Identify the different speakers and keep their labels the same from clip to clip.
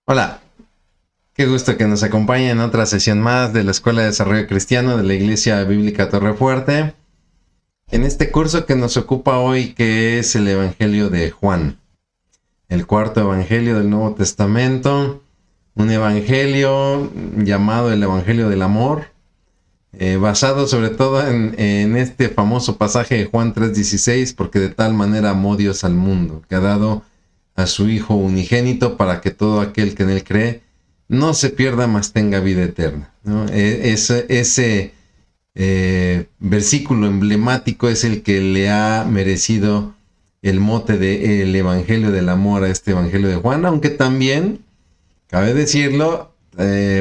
Speaker 1: Hola, qué gusto que nos acompañe en otra sesión más de la Escuela de Desarrollo Cristiano de la Iglesia Bíblica Torrefuerte. En este curso que nos ocupa hoy, que es el Evangelio de Juan, el cuarto Evangelio del Nuevo Testamento, un Evangelio llamado el Evangelio del Amor, basado sobre todo en este famoso pasaje de Juan 3:16, porque de tal manera amó Dios al mundo, que ha dado a su Hijo unigénito para que todo aquel que en él cree no se pierda, mas tenga vida eterna, ¿no? Ese versículo emblemático es el que le ha merecido el mote de el Evangelio del Amor a este Evangelio de Juan, aunque también, cabe decirlo,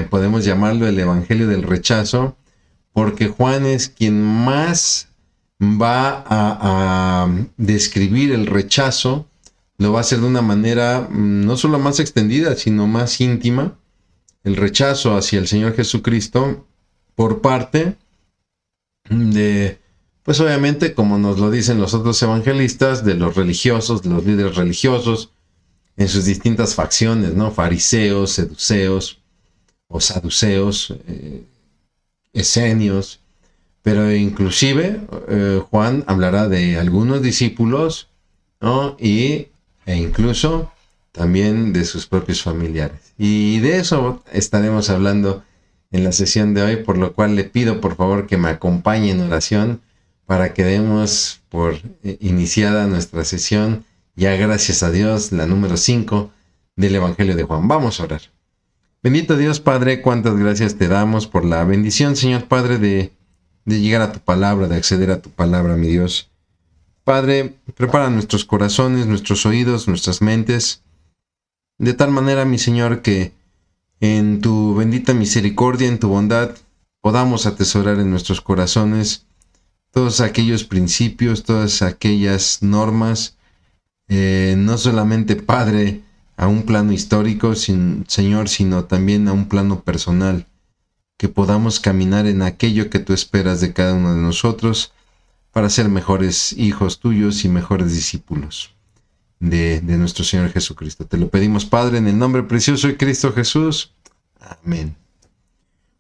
Speaker 1: podemos llamarlo el Evangelio del Rechazo, porque Juan es quien más va a describir el rechazo. Lo va a hacer de una manera no solo más extendida, sino más íntima, el rechazo hacia el Señor Jesucristo por parte de, pues obviamente, como nos lo dicen los otros evangelistas, de los religiosos, de los líderes religiosos, en sus distintas facciones, ¿no? Fariseos, seduceos o saduceos, esenios, pero inclusive Juan hablará de algunos discípulos, ¿no? E incluso también de sus propios familiares. Y de eso estaremos hablando en la sesión de hoy, por lo cual le pido por favor que me acompañe en oración para que demos por iniciada nuestra sesión, ya gracias a Dios, la número 5 del Evangelio de Juan. Vamos a orar. Bendito Dios Padre, cuántas gracias te damos por la bendición, Señor Padre, de llegar a tu palabra, de acceder a tu palabra, mi Dios. Padre, prepara nuestros corazones, nuestros oídos, nuestras mentes, de tal manera, mi Señor, que en tu bendita misericordia, en tu bondad, podamos atesorar en nuestros corazones todos aquellos principios, todas aquellas normas, no solamente, Padre, a un plano histórico, Señor, sino también a un plano personal, que podamos caminar en aquello que tú esperas de cada uno de nosotros, para ser mejores hijos tuyos y mejores discípulos de nuestro Señor Jesucristo. Te lo pedimos, Padre, en el nombre precioso de Cristo Jesús. Amén.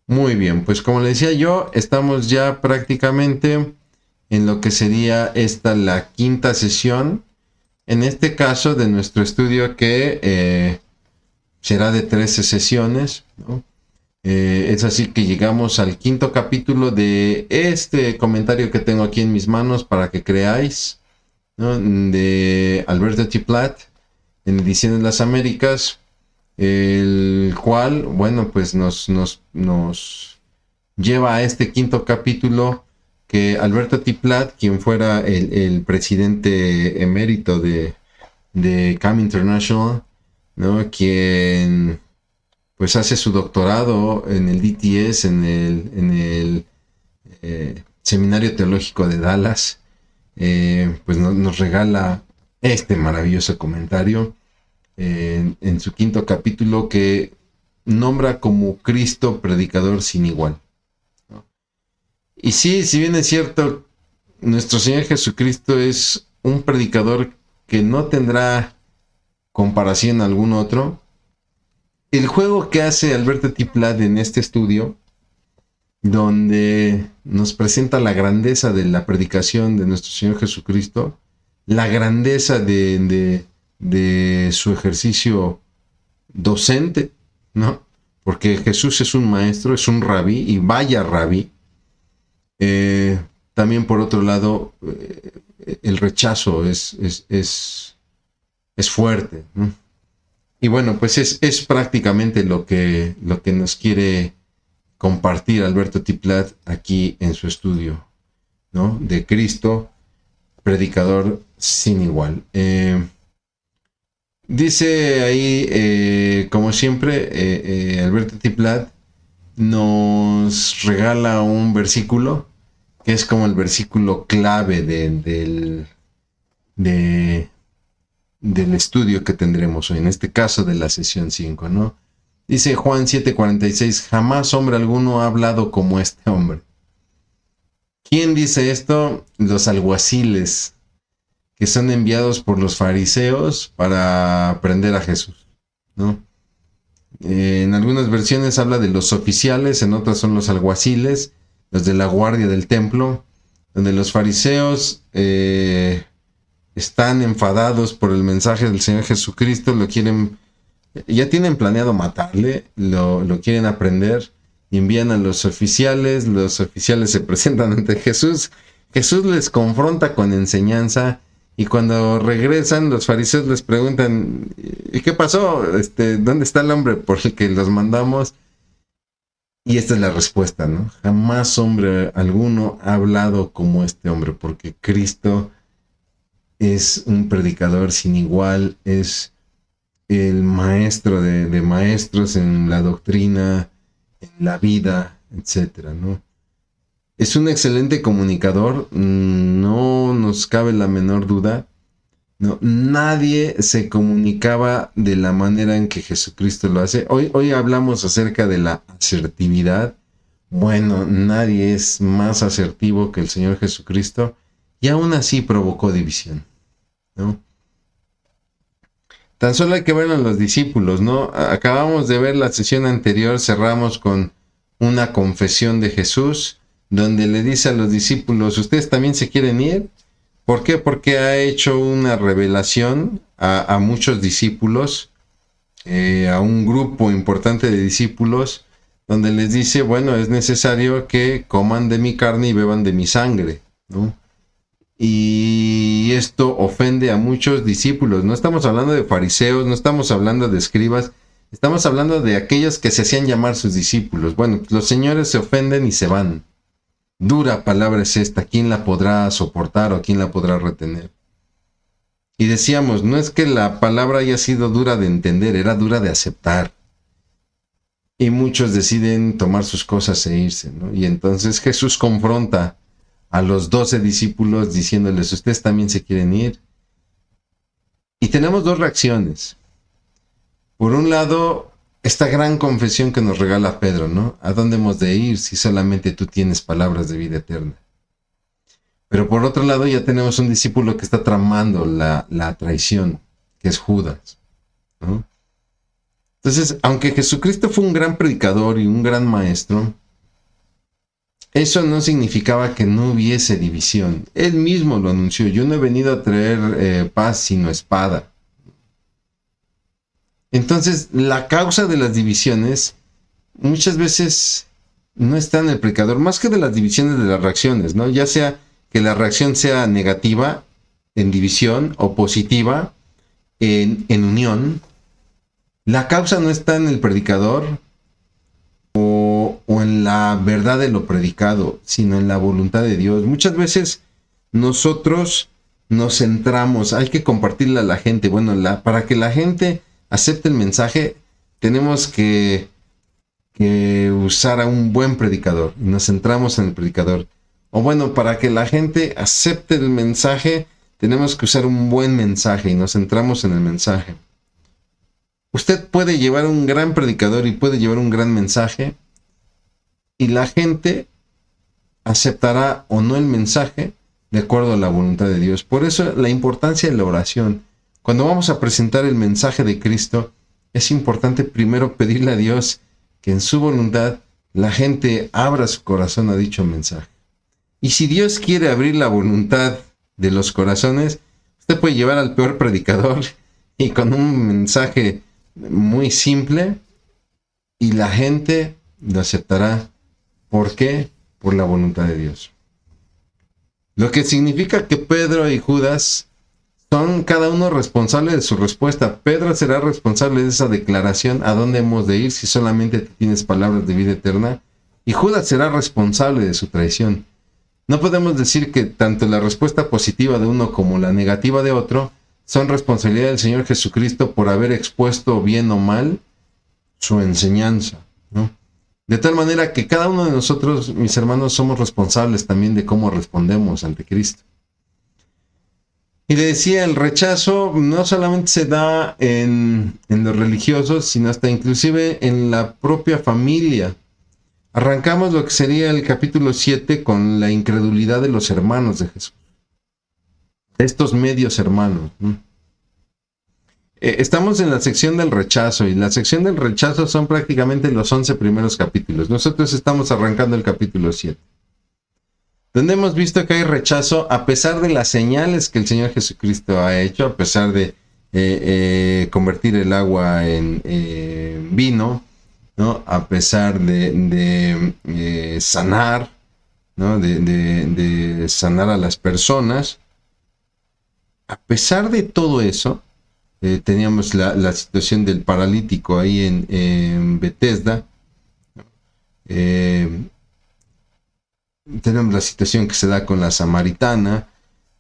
Speaker 1: Muy bien, pues como le decía yo, estamos ya prácticamente en lo que sería esta la quinta sesión, en este caso de nuestro estudio que será de 13 sesiones, ¿no? Es así que llegamos al quinto capítulo de este comentario que tengo aquí en mis manos para que creáis, ¿no? De Alberto T. Platt, en Ediciones Las Américas, el cual, bueno, pues nos lleva a este quinto capítulo que Alberto T. Platt, quien fuera el presidente emérito de CAM International, ¿no? Quien pues hace su doctorado en el DTS, en el Seminario Teológico de Dallas, pues nos regala este maravilloso comentario en su quinto capítulo que nombra como Cristo predicador sin igual, ¿no? Y sí, si bien es cierto, nuestro Señor Jesucristo es un predicador que no tendrá comparación a algún otro. El juego que hace Alberto T. Platt en este estudio, donde nos presenta la grandeza de la predicación de nuestro Señor Jesucristo, la grandeza de su ejercicio docente, ¿no? Porque Jesús es un maestro, es un rabí, y vaya rabí. También por otro lado, el rechazo es fuerte, ¿no? Y bueno, pues es prácticamente lo que nos quiere compartir Alberto T. Platt aquí en su estudio, ¿no? De Cristo, predicador sin igual. Dice ahí, como siempre, Alberto T. Platt nos regala un versículo que es como el versículo clave del estudio que tendremos hoy, en este caso de la sesión 5, ¿no? Dice Juan 7:46, jamás hombre alguno ha hablado como este hombre. ¿Quién dice esto? Los alguaciles que son enviados por los fariseos para prender a Jesús, ¿no? En algunas versiones habla de los oficiales, en otras son los alguaciles, los de la guardia del templo, donde los fariseos están enfadados por el mensaje del Señor Jesucristo, ya tienen planeado matarle, lo quieren aprender, y envían a los oficiales se presentan ante Jesús, Jesús les confronta con enseñanza, y cuando regresan los fariseos les preguntan, ¿y qué pasó? ¿Dónde está el hombre por el que los mandamos? Y esta es la respuesta, ¿no? Jamás hombre alguno ha hablado como este hombre, porque Cristo es un predicador sin igual, es el maestro de maestros en la doctrina, en la vida, etcétera, ¿no? Es un excelente comunicador, no nos cabe la menor duda. No, nadie se comunicaba de la manera en que Jesucristo lo hace. Hoy hablamos acerca de la asertividad. Bueno, nadie es más asertivo que el Señor Jesucristo, y aún así provocó división, ¿no? Tan solo hay que ver a los discípulos, ¿no? Acabamos de ver la sesión anterior, cerramos con una confesión de Jesús, donde le dice a los discípulos, ¿ustedes también se quieren ir? ¿Por qué? Porque ha hecho una revelación a muchos discípulos, a un grupo importante de discípulos, donde les dice, bueno, es necesario que coman de mi carne y beban de mi sangre, ¿no? Y esto ofende a muchos discípulos. No estamos hablando de fariseos, no estamos hablando de escribas, estamos hablando de aquellos que se hacían llamar sus discípulos. Bueno, los señores se ofenden y se van. Dura palabra es esta, ¿quién la podrá soportar o quién la podrá retener? Y decíamos, no es que la palabra haya sido dura de entender, era dura de aceptar. Y muchos deciden tomar sus cosas e irse, ¿no? Y entonces Jesús confronta a los 12 discípulos diciéndoles, ¿ustedes también se quieren ir? Y tenemos dos reacciones. Por un lado, esta gran confesión que nos regala Pedro, ¿no? ¿A dónde hemos de ir si solamente tú tienes palabras de vida eterna? Pero por otro lado, ya tenemos un discípulo que está tramando la traición, que es Judas, ¿no? Entonces, aunque Jesucristo fue un gran predicador y un gran maestro, eso no significaba que no hubiese división. Él mismo lo anunció. Yo no he venido a traer paz sino espada. Entonces, la causa de las divisiones muchas veces no está en el predicador, más que de las divisiones de las reacciones, ¿no? Ya sea que la reacción sea negativa en división o positiva en unión. La causa no está en el predicador o en la verdad de lo predicado, sino en la voluntad de Dios. Muchas veces nosotros nos centramos, hay que compartirle a la gente. Bueno, para que la gente acepte el mensaje, tenemos que usar a un buen predicador. Y nos centramos en el predicador. O bueno, para que la gente acepte el mensaje, tenemos que usar un buen mensaje y nos centramos en el mensaje. Usted puede llevar un gran predicador y puede llevar un gran mensaje, y la gente aceptará o no el mensaje de acuerdo a la voluntad de Dios. Por eso la importancia de la oración. Cuando vamos a presentar el mensaje de Cristo, es importante primero pedirle a Dios que en su voluntad la gente abra su corazón a dicho mensaje. Y si Dios quiere abrir la voluntad de los corazones, usted puede llevar al peor predicador y con un mensaje muy simple, y la gente lo aceptará. ¿Por qué? Por la voluntad de Dios. Lo que significa que Pedro y Judas son cada uno responsable de su respuesta. Pedro será responsable de esa declaración, ¿a dónde hemos de ir si solamente tienes palabras de vida eterna? Y Judas será responsable de su traición. No podemos decir que tanto la respuesta positiva de uno como la negativa de otro son responsabilidad del Señor Jesucristo por haber expuesto bien o mal su enseñanza, ¿no? De tal manera que cada uno de nosotros, mis hermanos, somos responsables también de cómo respondemos ante Cristo. Y le decía, el rechazo no solamente se da en los religiosos, sino hasta inclusive en la propia familia. Arrancamos lo que sería el capítulo 7 con la incredulidad de los hermanos de Jesús. De estos medios hermanos, ¿no? Estamos en la sección del rechazo, y la sección del rechazo son prácticamente los 11 primeros capítulos. Nosotros estamos arrancando el capítulo 7, donde hemos visto que hay rechazo a pesar de las señales que el Señor Jesucristo ha hecho, a pesar de convertir el agua en vino, ¿no? A pesar de sanar, ¿no? De sanar a las personas. A pesar de todo eso, teníamos la situación del paralítico ahí en Bethesda. Tenemos la situación que se da con la samaritana.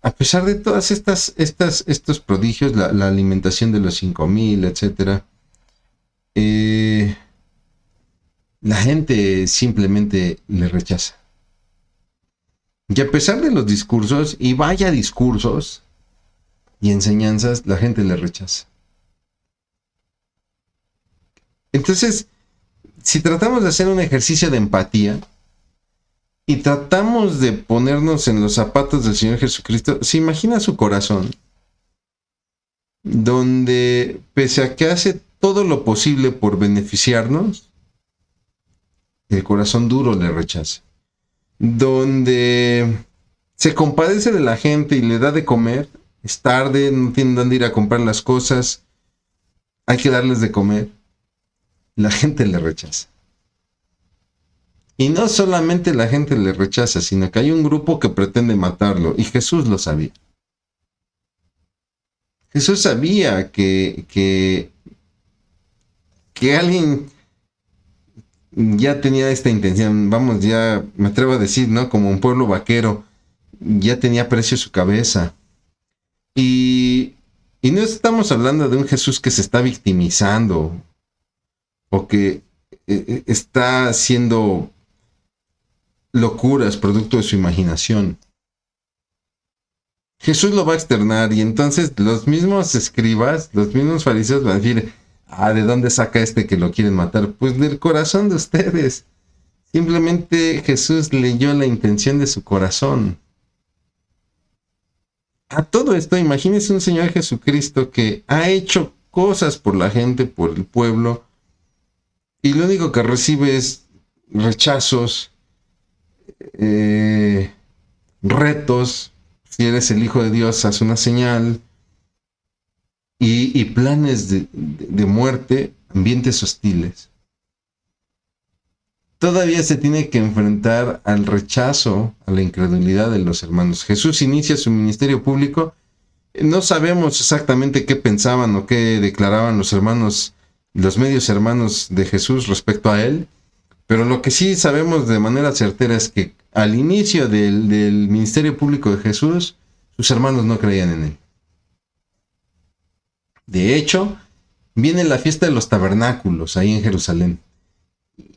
Speaker 1: A pesar de todas estos prodigios, la alimentación de los 5,000, etc., la gente simplemente le rechaza. Y a pesar de los discursos, y vaya discursos y enseñanzas, la gente le rechaza. Entonces, si tratamos de hacer un ejercicio de empatía y tratamos de ponernos en los zapatos del Señor Jesucristo, se imagina su corazón, donde pese a que hace todo lo posible por beneficiarnos, el corazón duro le rechaza. Donde se compadece de la gente y le da de comer, es tarde, no tienen dónde ir a comprar las cosas, hay que darles de comer, la gente le rechaza. Y no solamente la gente le rechaza, sino que hay un grupo que pretende matarlo, y Jesús lo sabía. Jesús sabía que alguien ya tenía esta intención, vamos, ya me atrevo a decir, ¿no? Como un pueblo vaquero, ya tenía precio su cabeza. Y no estamos hablando de un Jesús que se está victimizando o que está haciendo locuras producto de su imaginación. Jesús lo va a externar, y entonces los mismos escribas, los mismos fariseos van a decir: ¿de dónde saca este que lo quieren matar? Pues del corazón de ustedes. Simplemente Jesús leyó la intención de su corazón. A todo esto, imagínense un Señor Jesucristo que ha hecho cosas por la gente, por el pueblo, y lo único que recibe es rechazos, retos. Si eres el Hijo de Dios, haz una señal. Y planes de muerte, ambientes hostiles. Todavía se tiene que enfrentar al rechazo, a la incredulidad de los hermanos. Jesús inicia su ministerio público. No sabemos exactamente qué pensaban o qué declaraban los hermanos, los medios hermanos de Jesús respecto a él, pero lo que sí sabemos de manera certera es que al inicio del ministerio público de Jesús, sus hermanos no creían en él. De hecho, viene la fiesta de los tabernáculos ahí en Jerusalén.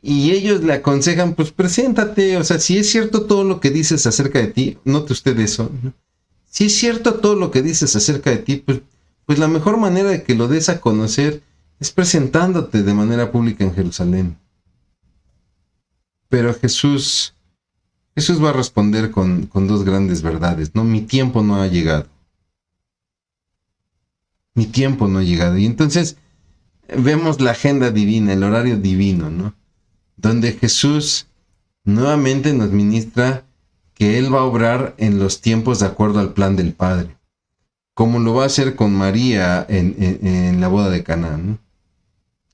Speaker 1: Y ellos le aconsejan: pues preséntate, o sea, si es cierto todo lo que dices acerca de ti, note usted eso, ¿no? Si es cierto todo lo que dices acerca de ti, pues la mejor manera de que lo des a conocer es presentándote de manera pública en Jerusalén. Pero Jesús va a responder con dos grandes verdades, ¿no? Mi tiempo no ha llegado. Mi tiempo no ha llegado. Y entonces vemos la agenda divina, el horario divino, ¿no? Donde Jesús nuevamente nos ministra que Él va a obrar en los tiempos de acuerdo al plan del Padre, como lo va a hacer con María en la boda de Caná, ¿no?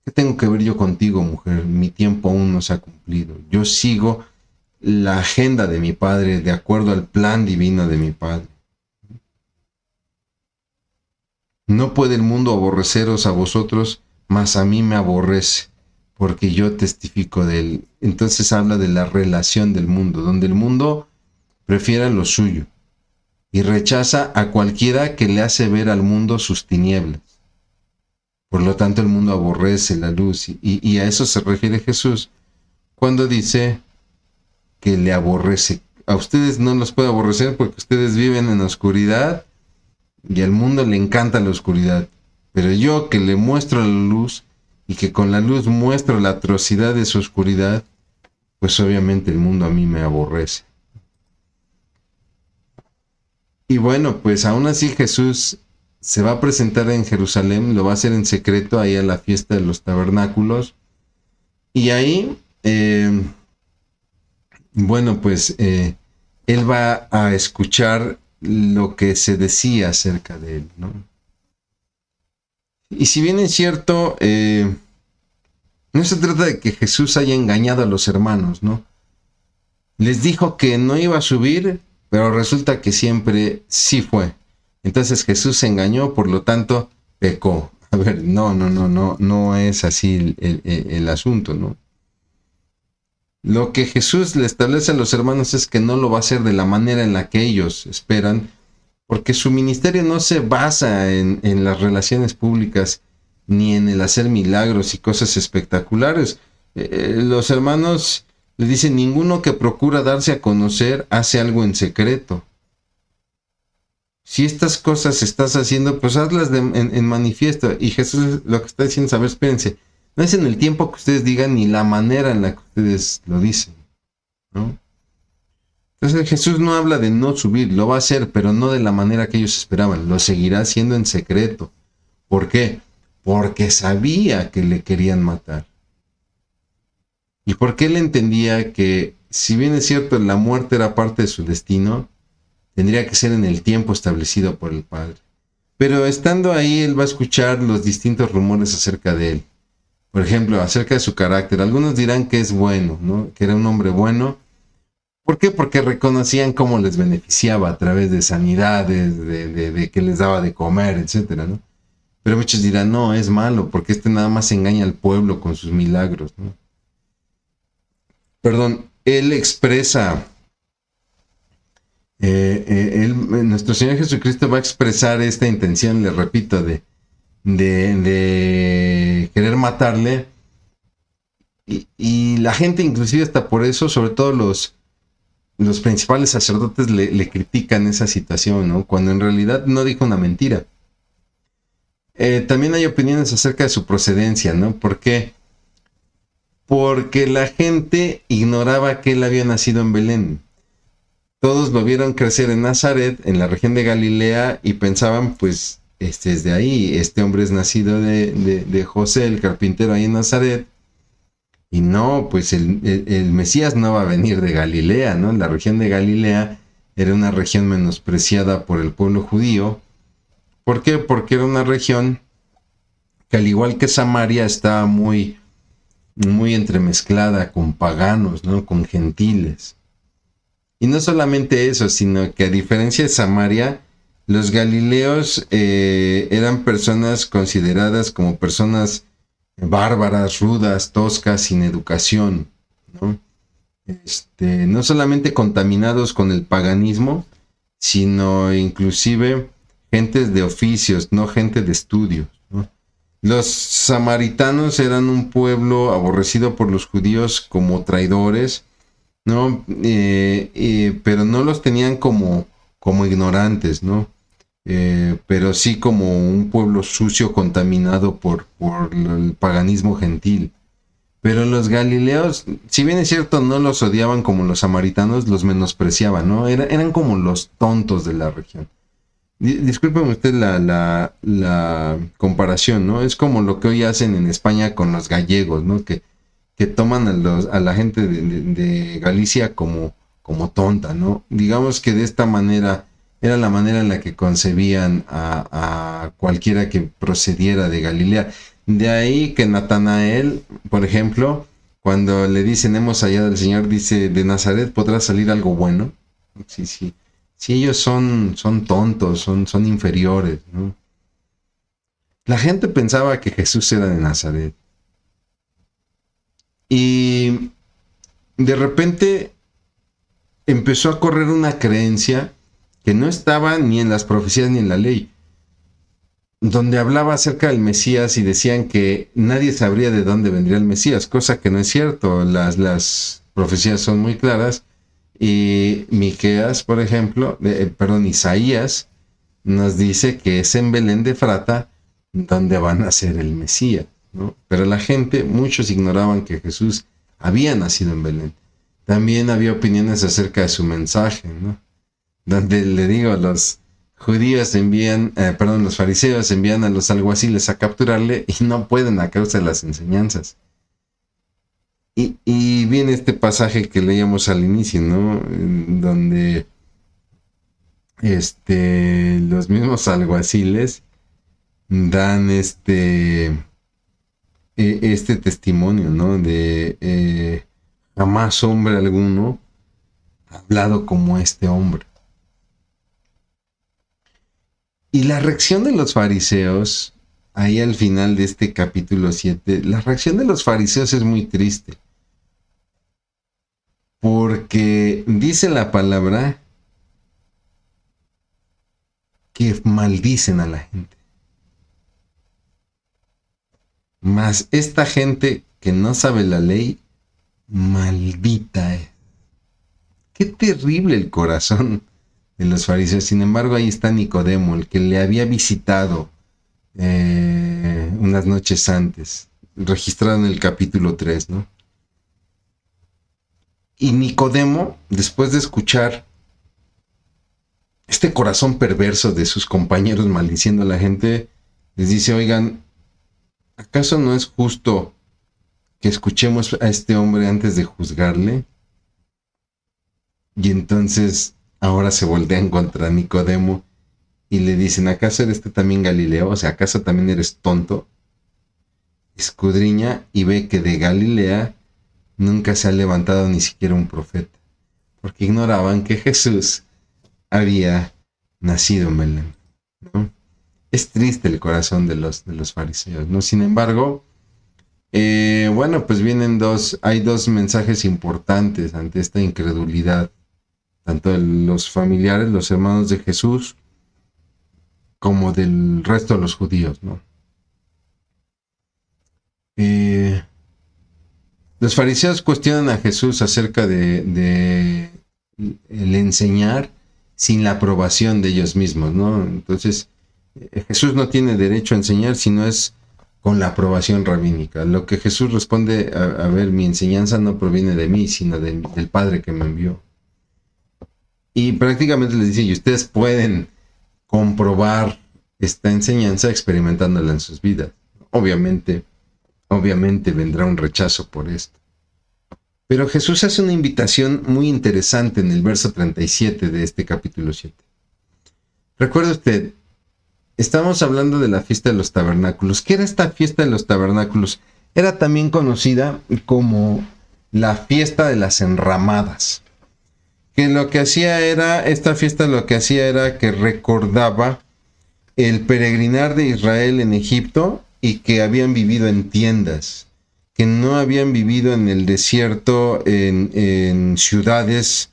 Speaker 1: ¿Qué tengo que ver yo contigo, mujer? Mi tiempo aún no se ha cumplido. Yo sigo la agenda de mi Padre de acuerdo al plan divino de mi Padre. No puede el mundo aborreceros a vosotros, mas a mí me aborrece, porque yo testifico de él. Entonces habla de la relación del mundo, donde el mundo prefiere lo suyo y rechaza a cualquiera que le hace ver al mundo sus tinieblas. Por lo tanto, el mundo aborrece la luz, y a eso se refiere Jesús cuando dice que le aborrece. A ustedes no los puede aborrecer porque ustedes viven en la oscuridad y al mundo le encanta la oscuridad. Pero yo, que le muestro la luz y que con la luz muestro la atrocidad de su oscuridad, pues obviamente el mundo a mí me aborrece. Y bueno, pues aún así Jesús se va a presentar en Jerusalén, lo va a hacer en secreto, ahí a la fiesta de los tabernáculos. Y ahí, bueno, pues él va a escuchar lo que se decía acerca de él, ¿no? Y si bien es cierto, no se trata de que Jesús haya engañado a los hermanos, ¿no? Les dijo que no iba a subir, pero resulta que siempre sí fue. Entonces Jesús se engañó, por lo tanto, pecó. A ver, no es así el asunto, ¿no? Lo que Jesús le establece a los hermanos es que no lo va a hacer de la manera en la que ellos esperan, porque su ministerio no se basa en las relaciones públicas ni en el hacer milagros y cosas espectaculares. Los hermanos le dicen, ninguno que procura darse a conocer hace algo en secreto. Si estas cosas estás haciendo, pues hazlas en manifiesto. Y Jesús lo que está diciendo es, a ver, espérense, no es en el tiempo que ustedes digan ni la manera en la que ustedes lo dicen, ¿no? Entonces Jesús no habla de no subir, lo va a hacer, pero no de la manera que ellos esperaban, lo seguirá haciendo en secreto. ¿Por qué? Porque sabía que le querían matar. Y porque él entendía que, si bien es cierto, la muerte era parte de su destino, tendría que ser en el tiempo establecido por el Padre. Pero estando ahí, él va a escuchar los distintos rumores acerca de él. Por ejemplo, acerca de su carácter. Algunos dirán que es bueno, ¿no? Que era un hombre bueno. ¿Por qué? Porque reconocían cómo les beneficiaba a través de sanidades, de que les daba de comer, etcétera, ¿no? Pero muchos dirán, no, es malo, porque nada más engaña al pueblo con sus milagros, ¿no? Perdón, él expresa, nuestro Señor Jesucristo va a expresar esta intención, le repito, de querer matarle, y la gente, inclusive hasta por eso, sobre todo los principales sacerdotes le critican esa situación, ¿no? Cuando en realidad no dijo una mentira. También hay opiniones acerca de su procedencia, ¿no? ¿Por qué? Porque la gente ignoraba que él había nacido en Belén. Todos lo vieron crecer en Nazaret, en la región de Galilea, y pensaban, pues, es de ahí, este hombre es nacido de José, el carpintero, ahí en Nazaret. Y no, pues el Mesías no va a venir de Galilea, ¿no? La región de Galilea era una región menospreciada por el pueblo judío. ¿Por qué? Porque era una región que, al igual que Samaria, estaba muy, muy entremezclada con paganos, ¿no? Con gentiles. Y no solamente eso, sino que a diferencia de Samaria, los galileos eran personas consideradas como personas bárbaras, rudas, toscas, sin educación, ¿no? No solamente contaminados con el paganismo, sino inclusive gentes de oficios, no gente de estudios, ¿no? Los samaritanos eran un pueblo aborrecido por los judíos como traidores, ¿no? Pero no los tenían como ignorantes, ¿no? Pero sí como un pueblo sucio, contaminado por el paganismo gentil. Pero los galileos, si bien es cierto, no los odiaban como los samaritanos, los menospreciaban, ¿no? Eran como los tontos de la región. Discúlpeme usted la comparación, ¿no? Es como lo que hoy hacen en España con los gallegos, ¿no? Que toman a la gente de Galicia como tonta, ¿no? Digamos que de esta manera era la manera en la que concebían a cualquiera que procediera de Galilea. De ahí que Natanael, por ejemplo, cuando le dicen hemos hallado al Señor, dice, de Nazaret podrá salir algo bueno. Sí. Si ellos son tontos, son inferiores, ¿no? La gente pensaba que Jesús era de Nazaret. Y de repente empezó a correr una creencia que no estaba ni en las profecías ni en la ley, donde hablaba acerca del Mesías y decían que nadie sabría de dónde vendría el Mesías, cosa que no es cierto. Las profecías son muy claras, y Miqueas, por ejemplo, Isaías nos dice que es en Belén de Efrata donde va a nacer el Mesías, ¿no? Pero la gente, muchos ignoraban que Jesús había nacido en Belén. También había opiniones acerca de su mensaje, ¿no? Donde le digo, los los fariseos envían a los alguaciles a capturarle y no pueden a causa de las enseñanzas. Y viene este pasaje que leíamos al inicio, ¿no? En donde los mismos alguaciles dan este testimonio, ¿no? De jamás hombre alguno ha hablado como este hombre. Y la reacción de los fariseos, ahí al final de este capítulo 7, la reacción de los fariseos es muy triste. Porque dice la palabra que maldicen a la gente. Mas esta gente que no sabe la ley, maldita es. Qué terrible el corazón de los fariseos. Sin embargo, ahí está Nicodemo, el que le había visitado unas noches antes, registrado en el capítulo 3, ¿no? Y Nicodemo, después de escuchar este corazón perverso de sus compañeros maldiciendo a la gente, les dice, oigan, ¿acaso no es justo que escuchemos a este hombre antes de juzgarle? Y entonces ahora se voltean contra Nicodemo y le dicen, ¿acaso eres tú también Galileo? O sea, ¿acaso también eres tonto? Escudriña y ve que de Galilea nunca se ha levantado ni siquiera un profeta, porque ignoraban que Jesús había nacido en Belén, ¿no? Es triste el corazón de los fariseos, ¿no? Sin embargo, bueno, pues hay dos mensajes importantes ante esta incredulidad, tanto de los familiares, los hermanos de Jesús, como del resto de los judíos, ¿no? Los fariseos cuestionan a Jesús acerca de el enseñar sin la aprobación de ellos mismos, ¿no? Entonces, Jesús no tiene derecho a enseñar si no es con la aprobación rabínica. Lo que Jesús responde, a ver, mi enseñanza no proviene de mí, sino del Padre que me envió. Y prácticamente les dice, y ustedes pueden comprobar esta enseñanza experimentándola en sus vidas. Obviamente vendrá un rechazo por esto. Pero Jesús hace una invitación muy interesante en el verso 37 de este capítulo 7. Recuerde usted, estamos hablando de la fiesta de los tabernáculos. ¿Qué era esta fiesta de los tabernáculos? Era también conocida como la fiesta de las enramadas. Que esta fiesta lo que hacía era que recordaba el peregrinar de Israel en Egipto y que habían vivido en tiendas, que no habían vivido en el desierto, en ciudades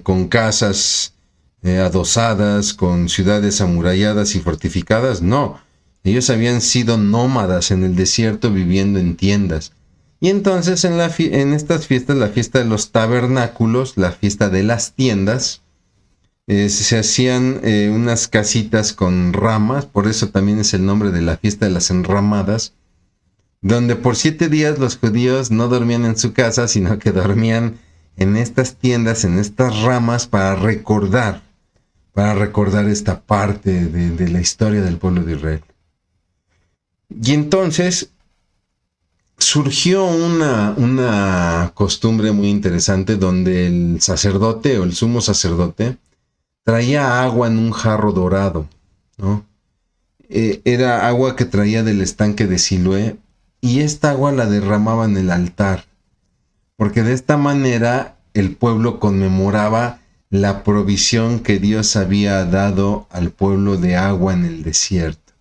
Speaker 1: con casas adosadas, con ciudades amuralladas y fortificadas. No, ellos habían sido nómadas en el desierto viviendo en tiendas. Y entonces en estas fiestas, la fiesta de los tabernáculos, la fiesta de las tiendas, se hacían unas casitas con ramas, por eso también es el nombre de la fiesta de las enramadas, donde por 7 días los judíos no dormían en su casa, sino que dormían en estas tiendas, en estas ramas, para recordar esta parte de la historia del pueblo de Israel. Y entonces surgió una costumbre muy interesante donde el sacerdote o el sumo sacerdote traía agua en un jarro dorado, ¿no? Era agua que traía del estanque de Siloé y esta agua la derramaba en el altar, porque de esta manera el pueblo conmemoraba la provisión que Dios había dado al pueblo de agua en el desierto.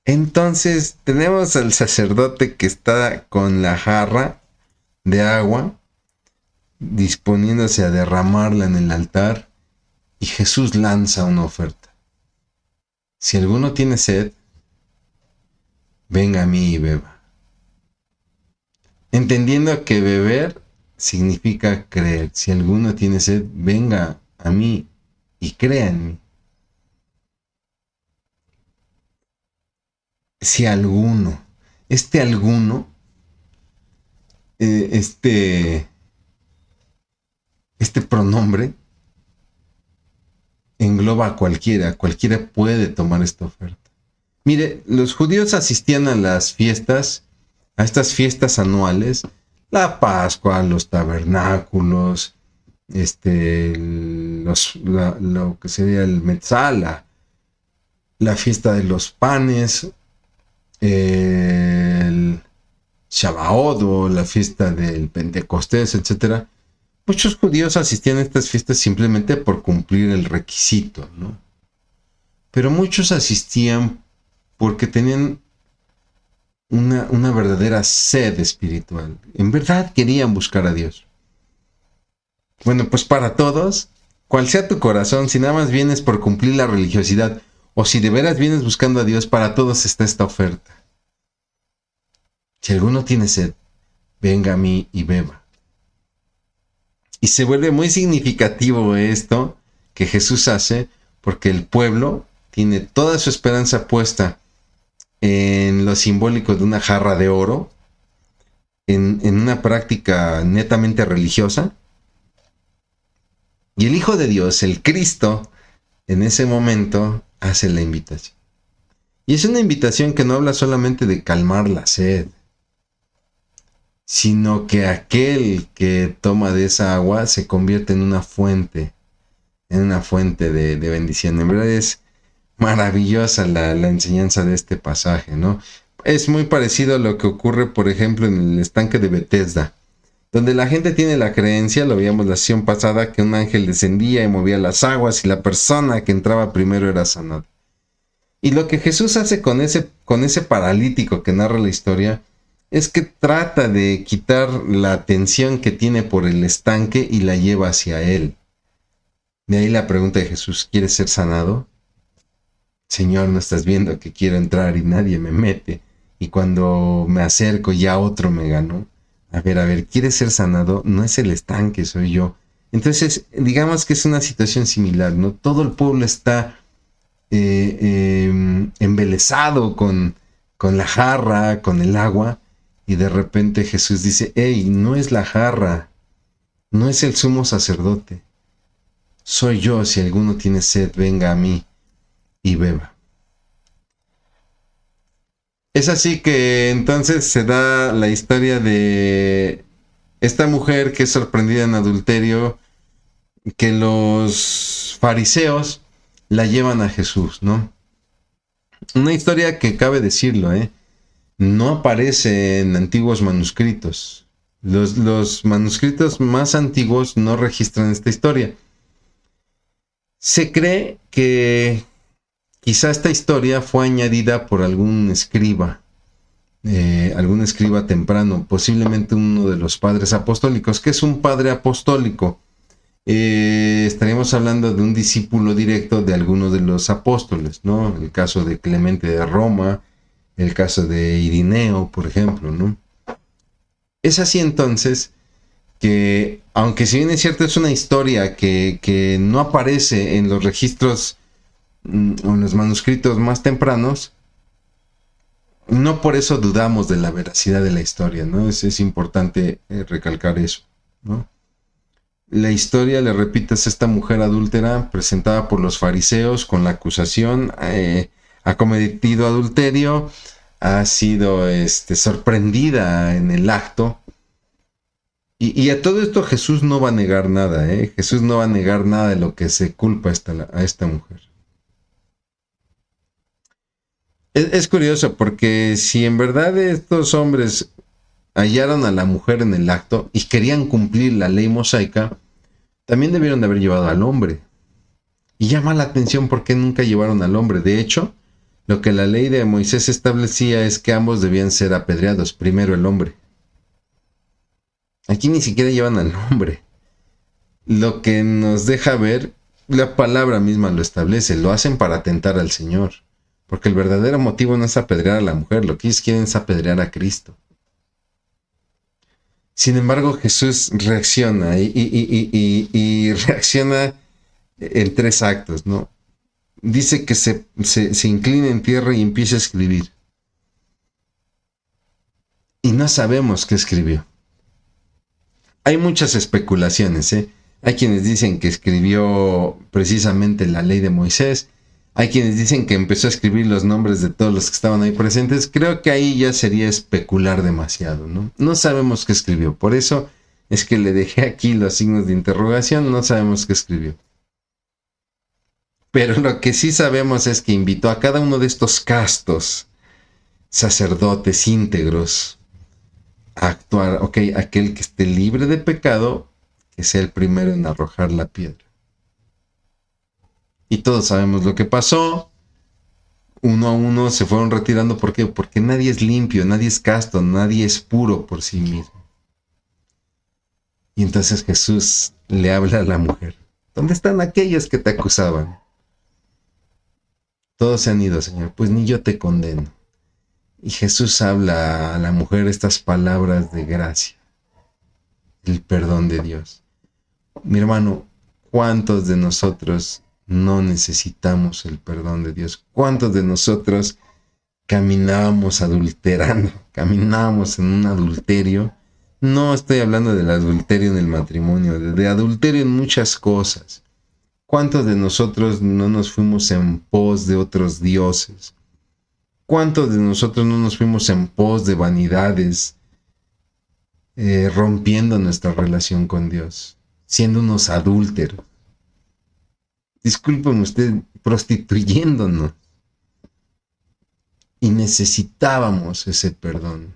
Speaker 1: Entonces tenemos al sacerdote que está con la jarra de agua, disponiéndose a derramarla en el altar, y Jesús lanza una oferta. Si alguno tiene sed, venga a mí y beba. Entendiendo que beber significa creer. Si alguno tiene sed, venga a mí y crea en mí. Si alguno, alguno, este pronombre engloba a cualquiera. Cualquiera puede tomar esta oferta. Mire, los judíos asistían a las fiestas, a estas fiestas anuales, la Pascua, los tabernáculos, lo que sería el Metzala, la fiesta de los panes, el Shavuot o la fiesta del Pentecostés, etc. Muchos judíos asistían a estas fiestas simplemente por cumplir el requisito, ¿no? Pero muchos asistían porque tenían una verdadera sed espiritual. En verdad querían buscar a Dios. Bueno, pues para todos, cual sea tu corazón, si nada más vienes por cumplir la religiosidad o si de veras vienes buscando a Dios, para todos está esta oferta. Si alguno tiene sed, venga a mí y beba. Y se vuelve muy significativo esto que Jesús hace, porque el pueblo tiene toda su esperanza puesta en lo simbólico de una jarra de oro, en una práctica netamente religiosa. Y el Hijo de Dios, el Cristo, en ese momento hace la invitación. Y es una invitación que no habla solamente de calmar la sed, sino que aquel que toma de esa agua se convierte en una fuente de bendición. En verdad es maravillosa la enseñanza de este pasaje, ¿no? Es muy parecido a lo que ocurre, por ejemplo, en el estanque de Bethesda, donde la gente tiene la creencia, lo veíamos la sesión pasada, que un ángel descendía y movía las aguas y la persona que entraba primero era sanada. Y lo que Jesús hace con ese paralítico que narra la historia es que trata de quitar la atención que tiene por el estanque y la lleva hacia él. De ahí la pregunta de Jesús: ¿quieres ser sanado? Señor, ¿no estás viendo que quiero entrar y nadie me mete? Y cuando me acerco ya otro me ganó. A ver, ¿quieres ser sanado? No es el estanque, soy yo. Entonces, digamos que es una situación similar, ¿no? Todo el pueblo está embelesado con la jarra, con el agua, y de repente Jesús dice: hey, no es la jarra, no es el sumo sacerdote, soy yo. Si alguno tiene sed, venga a mí y beba. Es así que entonces se da la historia de esta mujer que es sorprendida en adulterio, que los fariseos la llevan a Jesús, ¿no? Una historia que cabe decirlo, no aparece en antiguos manuscritos. Los manuscritos más antiguos no registran esta historia. Se cree que quizá esta historia fue añadida por algún escriba temprano, posiblemente uno de los padres apostólicos. ¿Qué es un padre apostólico? Estaríamos hablando de un discípulo directo de alguno de los apóstoles, ¿no? El caso de Clemente de Roma, el caso de Irineo, por ejemplo, ¿no? Es así entonces que, aunque si bien es cierto, es una historia que no aparece en los registros o en los manuscritos más tempranos, no por eso dudamos de la veracidad de la historia, ¿no? Es importante recalcar eso, ¿no? La historia, le repito, es esta mujer adúltera presentada por los fariseos con la acusación, ha cometido adulterio, ha sido sorprendida en el acto. Y a todo esto Jesús no va a negar nada, Jesús no va a negar nada de lo que se culpa a esta mujer. Es curioso porque si en verdad estos hombres hallaron a la mujer en el acto y querían cumplir la ley mosaica, también debieron de haber llevado al hombre. Y llama la atención por qué nunca llevaron al hombre. De hecho, lo que la ley de Moisés establecía es que ambos debían ser apedreados, primero el hombre. Aquí ni siquiera llevan al hombre. Lo que nos deja ver, la palabra misma lo establece, lo hacen para atentar al Señor. Porque el verdadero motivo no es apedrear a la mujer, lo que ellos quieren es apedrear a Cristo. Sin embargo, Jesús reacciona y reacciona en 3 actos, ¿no? Dice que se inclina en tierra y empieza a escribir. Y no sabemos qué escribió. Hay muchas especulaciones, Hay quienes dicen que escribió precisamente la ley de Moisés. Hay quienes dicen que empezó a escribir los nombres de todos los que estaban ahí presentes. Creo que ahí ya sería especular demasiado, ¿no? No sabemos qué escribió. Por eso es que le dejé aquí los signos de interrogación. No sabemos qué escribió. Pero lo que sí sabemos es que invitó a cada uno de estos castos sacerdotes íntegros a actuar. Ok, aquel que esté libre de pecado, que sea el primero en arrojar la piedra. Y todos sabemos lo que pasó. Uno a uno se fueron retirando. ¿Por qué? Porque nadie es limpio, nadie es casto, nadie es puro por sí mismo. Y entonces Jesús le habla a la mujer. ¿Dónde están aquellos que te acusaban? Todos se han ido, Señor. Pues ni yo te condeno. Y Jesús habla a la mujer estas palabras de gracia. El perdón de Dios. Mi hermano, ¿cuántos de nosotros no necesitamos el perdón de Dios? ¿Cuántos de nosotros caminábamos adulterando? Caminábamos en un adulterio. No estoy hablando del adulterio en el matrimonio, de adulterio en muchas cosas. ¿Cuántos de nosotros no nos fuimos en pos de otros dioses? ¿Cuántos de nosotros no nos fuimos en pos de vanidades, rompiendo nuestra relación con Dios, siendo unos adúlteros? Discúlpeme usted, prostituyéndonos. Y necesitábamos ese perdón.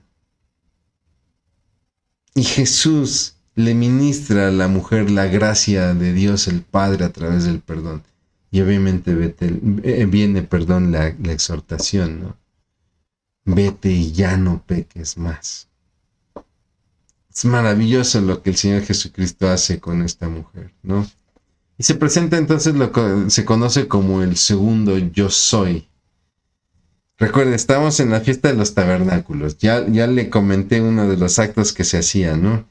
Speaker 1: Y Jesús le ministra a la mujer la gracia de Dios el Padre a través del perdón. Y obviamente viene, la exhortación, ¿no? Vete y ya no peques más. Es maravilloso lo que el Señor Jesucristo hace con esta mujer, ¿no? Y se presenta entonces lo que se conoce como el segundo yo soy. Recuerden, estamos en la fiesta de los tabernáculos. Ya le comenté uno de los actos que se hacían, ¿no?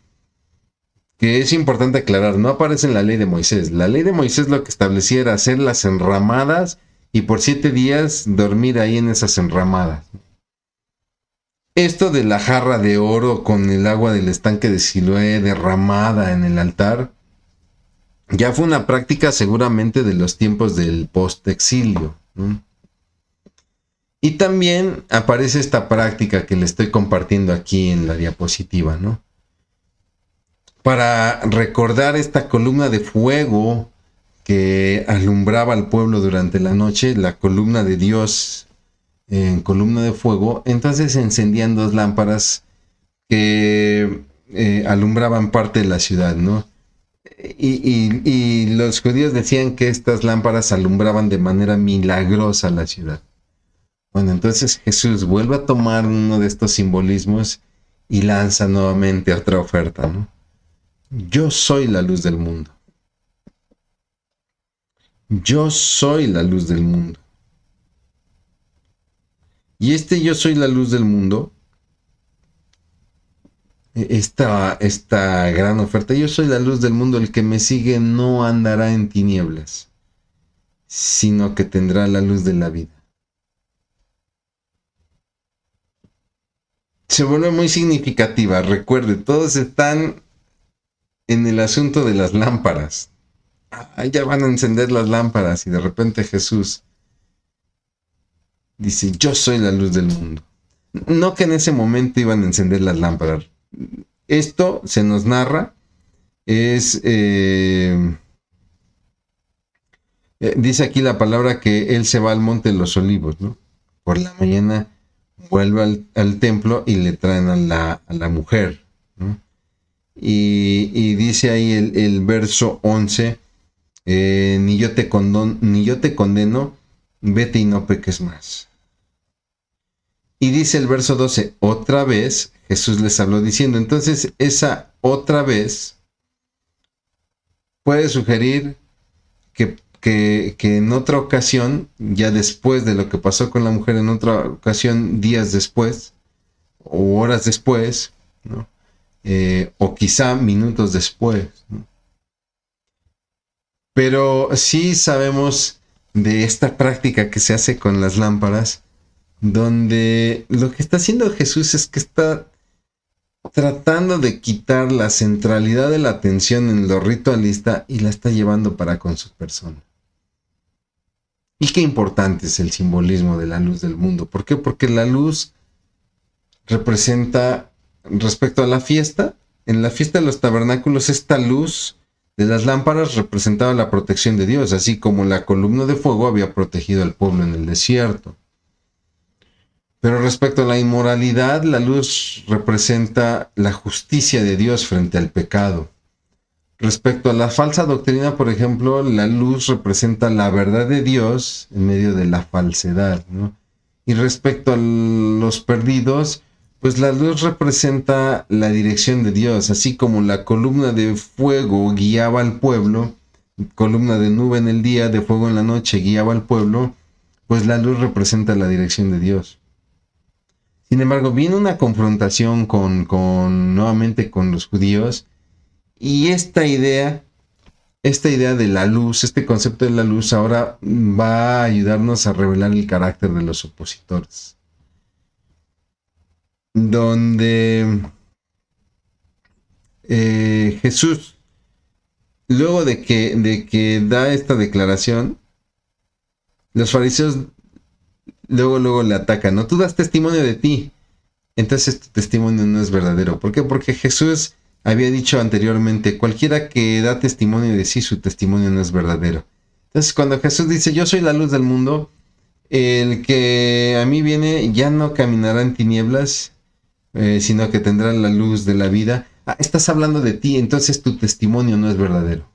Speaker 1: Que es importante aclarar, no aparece en la ley de Moisés. La ley de Moisés lo que establecía era hacer las enramadas y por 7 días dormir ahí en esas enramadas. Esto de la jarra de oro con el agua del estanque de Siloé derramada en el altar, ya fue una práctica seguramente de los tiempos del post-exilio, ¿no? Y también aparece esta práctica que le estoy compartiendo aquí en la diapositiva, ¿no? Para recordar esta columna de fuego que alumbraba al pueblo durante la noche, la columna de Dios en columna de fuego, entonces se encendían 2 lámparas que alumbraban parte de la ciudad, ¿no? Y los judíos decían que estas lámparas alumbraban de manera milagrosa la ciudad. Bueno, entonces Jesús vuelve a tomar uno de estos simbolismos y lanza nuevamente otra oferta, ¿no? Yo soy la luz del mundo. Yo soy la luz del mundo. Y yo soy la luz del mundo, esta gran oferta, yo soy la luz del mundo, el que me sigue no andará en tinieblas, sino que tendrá la luz de la vida. Se vuelve muy significativa. Recuerde, todos están en el asunto de las lámparas. Ya van a encender las lámparas y de repente Jesús dice, yo soy la luz del mundo. No que en ese momento iban a encender las lámparas. Esto se nos narra. Dice aquí la palabra que él se va al monte de los olivos, ¿no? Por la mañana vuelve al templo y le traen a la mujer, ¿no? Y dice ahí el verso 11, ni yo te condeno, vete y no peques más. Y dice el verso 12, otra vez Jesús les habló diciendo. Entonces esa otra vez puede sugerir que en otra ocasión, ya después de lo que pasó con la mujer, en otra ocasión, días después, o horas después, ¿no? O quizá minutos después, ¿no? Pero sí sabemos de esta práctica que se hace con las lámparas, donde lo que está haciendo Jesús es que está tratando de quitar la centralidad de la atención en lo ritualista y la está llevando para con su persona. Y qué importante es el simbolismo de la luz del mundo. ¿Por qué? Porque la luz representa, respecto a la fiesta, en la fiesta de los tabernáculos, esta luz de las lámparas representaba la protección de Dios, así como la columna de fuego había protegido al pueblo en el desierto. Pero respecto a la inmoralidad, la luz representa la justicia de Dios frente al pecado. Respecto a la falsa doctrina, por ejemplo, la luz representa la verdad de Dios en medio de la falsedad, ¿no? Y respecto a los perdidos, pues la luz representa la dirección de Dios, así como la columna de fuego guiaba al pueblo, columna de nube en el día, de fuego en la noche guiaba al pueblo, pues la luz representa la dirección de Dios. Sin embargo, viene una confrontación nuevamente con los judíos, y esta idea de la luz, este concepto de la luz ahora va a ayudarnos a revelar el carácter de los opositores. Donde Jesús, luego de que da esta declaración, los fariseos luego le atacan, ¿no? Tú das testimonio de ti, entonces tu testimonio no es verdadero. ¿Por qué? Porque Jesús había dicho anteriormente, cualquiera que da testimonio de sí, su testimonio no es verdadero. Entonces, cuando Jesús dice, yo soy la luz del mundo, el que a mí viene ya no caminará en tinieblas, sino que tendrá la luz de la vida. Estás hablando de ti, entonces tu testimonio no es verdadero.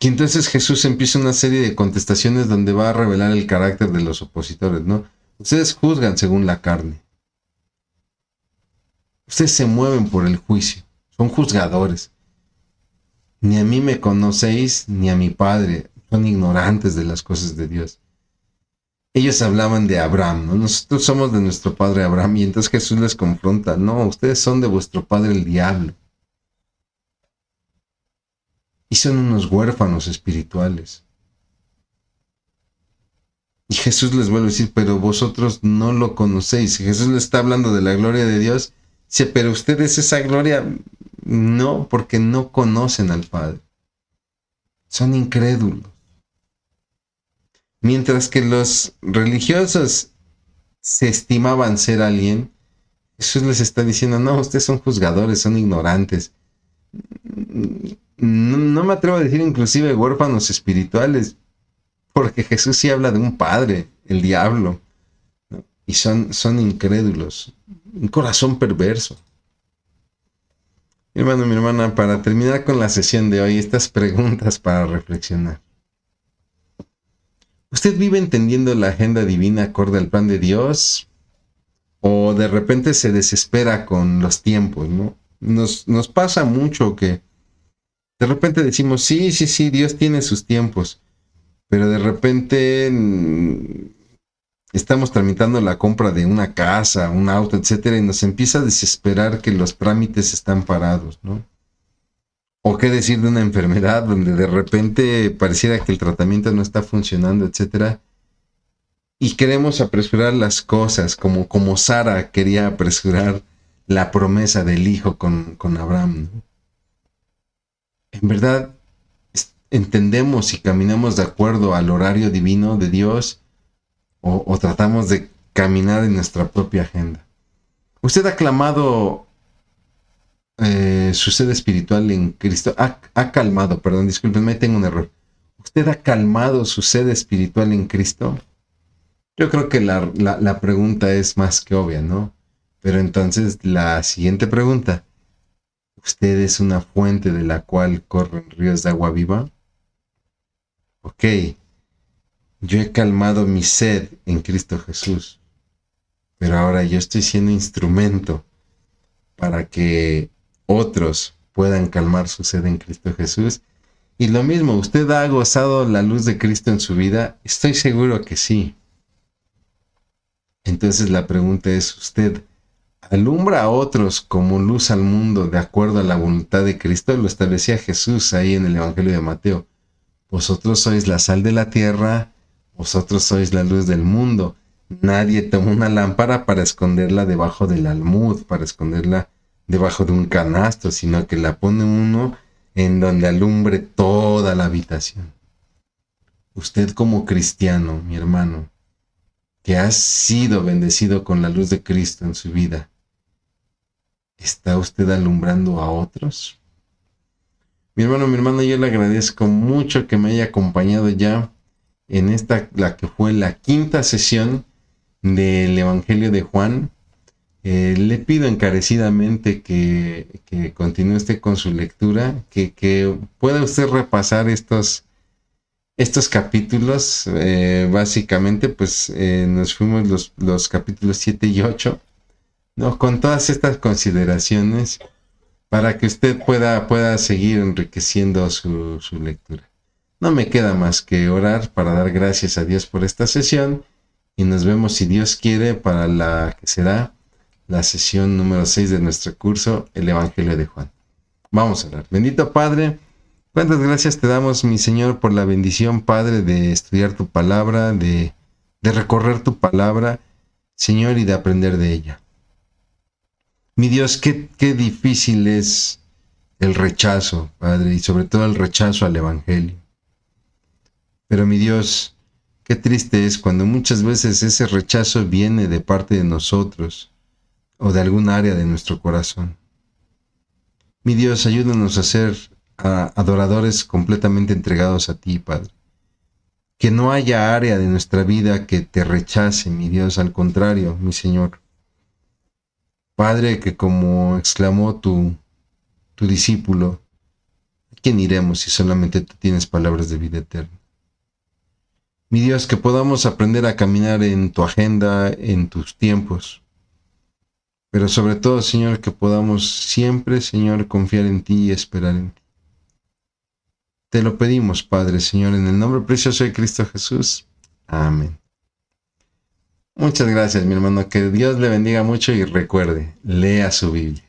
Speaker 1: Y entonces Jesús empieza una serie de contestaciones donde va a revelar el carácter de los opositores, ¿no? Ustedes juzgan según la carne. Ustedes se mueven por el juicio. Son juzgadores. Ni a mí me conocéis, ni a mi Padre. Son ignorantes de las cosas de Dios. Ellos hablaban de Abraham, ¿no? Nosotros somos de nuestro padre Abraham. Y entonces Jesús les confronta. No, ustedes son de vuestro padre el diablo. Y son unos huérfanos espirituales. Y Jesús les vuelve a decir, pero vosotros no lo conocéis. Y Jesús les está hablando de la gloria de Dios. Dice, pero ustedes esa gloria no, porque no conocen al Padre. Son incrédulos. Mientras que los religiosos se estimaban ser alguien, Jesús les está diciendo, no, ustedes son juzgadores, son ignorantes. No me atrevo a decir inclusive huérfanos espirituales, porque Jesús sí habla de un padre, el diablo, ¿no? Y son incrédulos, un corazón perverso. Mi hermano, mi hermana, para terminar con la sesión de hoy, estas preguntas para reflexionar. ¿Usted vive entendiendo la agenda divina acorde al plan de Dios? ¿O de repente se desespera con los tiempos, ¿no? Nos pasa mucho que de repente decimos, sí, Dios tiene sus tiempos, pero de repente estamos tramitando la compra de una casa, un auto, etcétera, y nos empieza a desesperar que los trámites están parados, ¿no? O qué decir de una enfermedad donde de repente pareciera que el tratamiento no está funcionando, etcétera, y queremos apresurar las cosas, como Sara quería apresurar la promesa del hijo con Abraham, ¿no? En verdad, entendemos y caminamos de acuerdo al horario divino de Dios o tratamos de caminar en nuestra propia agenda. Usted ha clamado su sed espiritual en Cristo. Ha calmado, perdón, discúlpenme, tengo un error. ¿Usted ha calmado su sed espiritual en Cristo? Yo creo que la pregunta es más que obvia, ¿no? Pero entonces la siguiente pregunta. ¿Usted es una fuente de la cual corren ríos de agua viva? Ok, yo he calmado mi sed en Cristo Jesús, pero ahora yo estoy siendo instrumento para que otros puedan calmar su sed en Cristo Jesús. Y lo mismo, ¿usted ha gozado la luz de Cristo en su vida? Estoy seguro que sí. Entonces la pregunta es, ¿usted alumbra a otros como luz al mundo de acuerdo a la voluntad de Cristo? Lo establecía Jesús ahí en el Evangelio de Mateo. Vosotros sois la sal de la tierra, vosotros sois la luz del mundo. Nadie toma una lámpara para esconderla debajo del almud, para esconderla debajo de un canasto, sino que la pone uno en donde alumbre toda la habitación. Usted como cristiano, mi hermano, que ha sido bendecido con la luz de Cristo en su vida, ¿está usted alumbrando a otros? Mi hermano, yo le agradezco mucho que me haya acompañado ya en la que fue la quinta sesión del Evangelio de Juan. Le pido encarecidamente que continúe usted con su lectura, que pueda usted repasar estos capítulos. Básicamente, pues nos fuimos los capítulos 7 y 8, ¿no? Con todas estas consideraciones para que usted pueda seguir enriqueciendo su lectura. No me queda más que orar para dar gracias a Dios por esta sesión y nos vemos, si Dios quiere, para la que será la sesión número 6 de nuestro curso, el Evangelio de Juan. Vamos a orar. Bendito Padre, cuántas gracias te damos, mi Señor, por la bendición, Padre, de estudiar tu palabra, de recorrer tu palabra, Señor, y de aprender de ella. Mi Dios, qué difícil es el rechazo, Padre, y sobre todo el rechazo al Evangelio. Pero mi Dios, qué triste es cuando muchas veces ese rechazo viene de parte de nosotros o de algún área de nuestro corazón. Mi Dios, ayúdanos a ser adoradores completamente entregados a ti, Padre. Que no haya área de nuestra vida que te rechace, mi Dios, al contrario, mi Señor. Padre, que como exclamó tu discípulo, ¿a quién iremos si solamente tú tienes palabras de vida eterna? Mi Dios, que podamos aprender a caminar en tu agenda, en tus tiempos. Pero sobre todo, Señor, que podamos siempre, Señor, confiar en ti y esperar en ti. Te lo pedimos, Padre, Señor, en el nombre precioso de Cristo Jesús. Amén. Muchas gracias, mi hermano. Que Dios le bendiga mucho y recuerde, lea su Biblia.